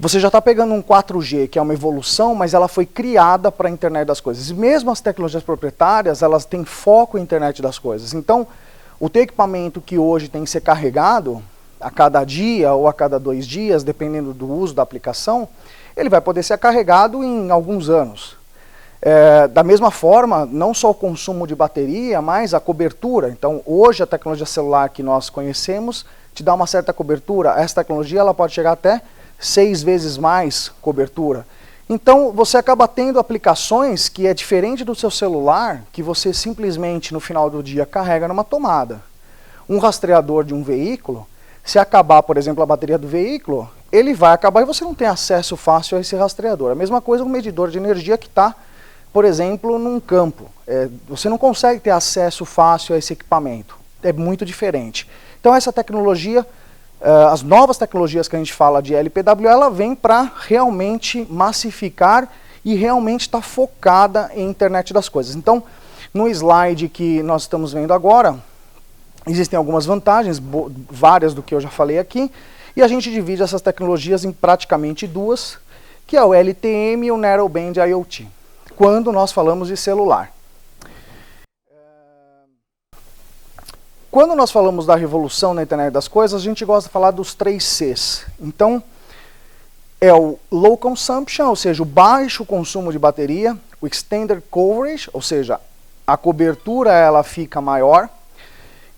Você já está pegando um 4G, que é uma evolução, mas ela foi criada para a internet das coisas. E mesmo as tecnologias proprietárias, elas têm foco em internet das coisas. Então, o teu equipamento que hoje tem que ser carregado a cada dia ou a cada 2 dias, dependendo do uso da aplicação, ele vai poder ser carregado em alguns anos. Da mesma forma, não só o consumo de bateria, mas a cobertura. Então, hoje a tecnologia celular que nós conhecemos te dá uma certa cobertura. Essa tecnologia ela pode chegar até 6 vezes mais cobertura. Então, você acaba tendo aplicações que é diferente do seu celular, que você simplesmente no final do dia carrega numa tomada. Um rastreador de um veículo, se acabar, por exemplo, a bateria do veículo, ele vai acabar e você não tem acesso fácil a esse rastreador. A mesma coisa com um medidor de energia que está, por exemplo, num campo. Você não consegue ter acesso fácil a esse equipamento. É muito diferente. Então essa tecnologia, as novas tecnologias que a gente fala de LPWA, ela vem para realmente massificar e realmente estar focada em internet das coisas. Então, no slide que nós estamos vendo agora, existem algumas vantagens, várias do que eu já falei aqui, e a gente divide essas tecnologias em praticamente 2, que é o LTM e o Narrowband IoT, quando nós falamos de celular. Quando nós falamos da revolução na internet das coisas, a gente gosta de falar dos 3 Cs. Então, é o Low Consumption, ou seja, o baixo consumo de bateria, o Extended Coverage, ou seja, a cobertura ela fica maior,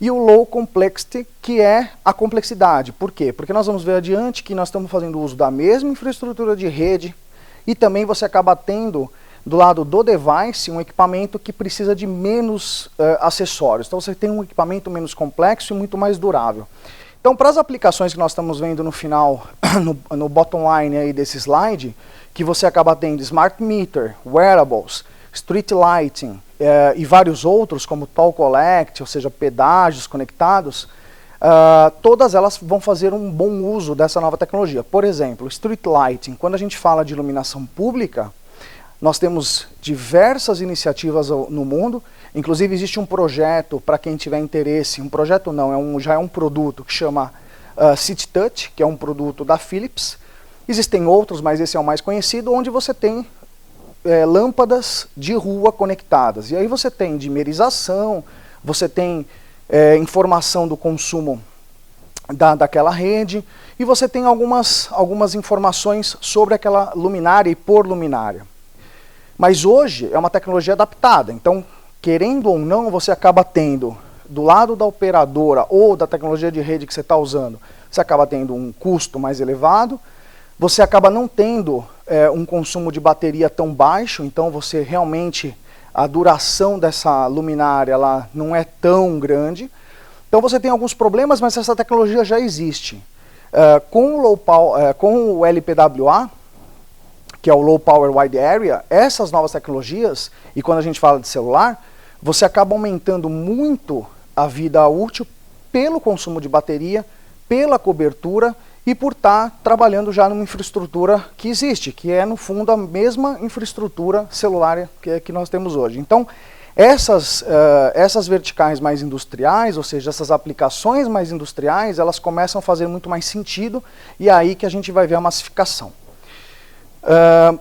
e o Low Complexity, que é a complexidade. Por quê? Porque nós vamos ver adiante que nós estamos fazendo uso da mesma infraestrutura de rede, e também você acaba tendo do lado do device, um equipamento que precisa de menos acessórios. Então você tem um equipamento menos complexo e muito mais durável. Então para as aplicações que nós estamos vendo no final, no bottom line aí desse slide, que você acaba tendo Smart Meter, Wearables, Street Lighting e vários outros, como Toll Collect, ou seja, pedágios conectados, todas elas vão fazer um bom uso dessa nova tecnologia. Por exemplo, Street Lighting, quando a gente fala de iluminação pública, nós temos diversas iniciativas no mundo, inclusive existe um projeto, para quem tiver interesse, um projeto não, já é um produto que chama City Touch, que é um produto da Philips. Existem outros, mas esse é o mais conhecido, onde você tem lâmpadas de rua conectadas. E aí você tem dimerização, você tem informação do consumo daquela rede, e você tem algumas informações sobre aquela luminária e por luminária. Mas hoje é uma tecnologia adaptada, então, querendo ou não, você acaba tendo, do lado da operadora ou da tecnologia de rede que você está usando, você acaba tendo um custo mais elevado, você acaba não tendo um consumo de bateria tão baixo, então você realmente, a duração dessa luminária ela não é tão grande. Então você tem alguns problemas, mas essa tecnologia já existe. Com o LPWA, que é o Low Power Wide Area, essas novas tecnologias, e quando a gente fala de celular, você acaba aumentando muito a vida útil pelo consumo de bateria, pela cobertura e por estar trabalhando já numa infraestrutura que existe, que é no fundo a mesma infraestrutura celular que nós temos hoje. Então, essas verticais mais industriais, ou seja, essas aplicações mais industriais, elas começam a fazer muito mais sentido, e é aí que a gente vai ver a massificação.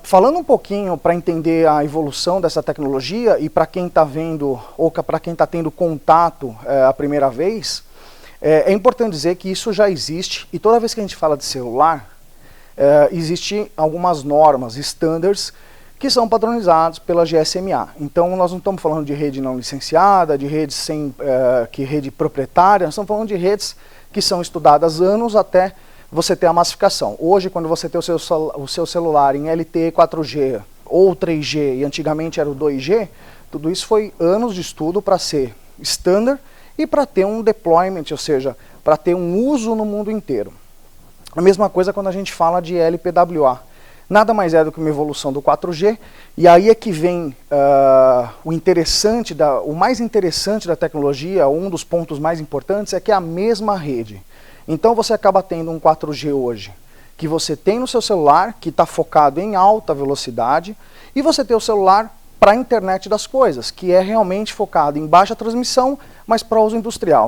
Falando um pouquinho para entender a evolução dessa tecnologia e para quem está vendo ou para quem está tendo contato a primeira vez, é importante dizer que isso já existe e toda vez que a gente fala de celular, existem algumas normas, standards, que são padronizados pela GSMA. Então nós não estamos falando de rede não licenciada, de rede rede proprietária, nós estamos falando de redes que são estudadas anos até você ter a massificação. Hoje, quando você tem o seu celular em LTE 4G ou 3G, e antigamente era o 2G, tudo isso foi anos de estudo para ser standard e para ter um deployment, ou seja, para ter um uso no mundo inteiro. A mesma coisa quando a gente fala de LPWA. Nada mais é do que uma evolução do 4G, e aí é que vem o mais interessante da tecnologia, um dos pontos mais importantes, é que é a mesma rede. Então você acaba tendo um 4G hoje, que você tem no seu celular, que está focado em alta velocidade, e você tem o celular para a internet das coisas, que é realmente focado em baixa transmissão, mas para uso industrial.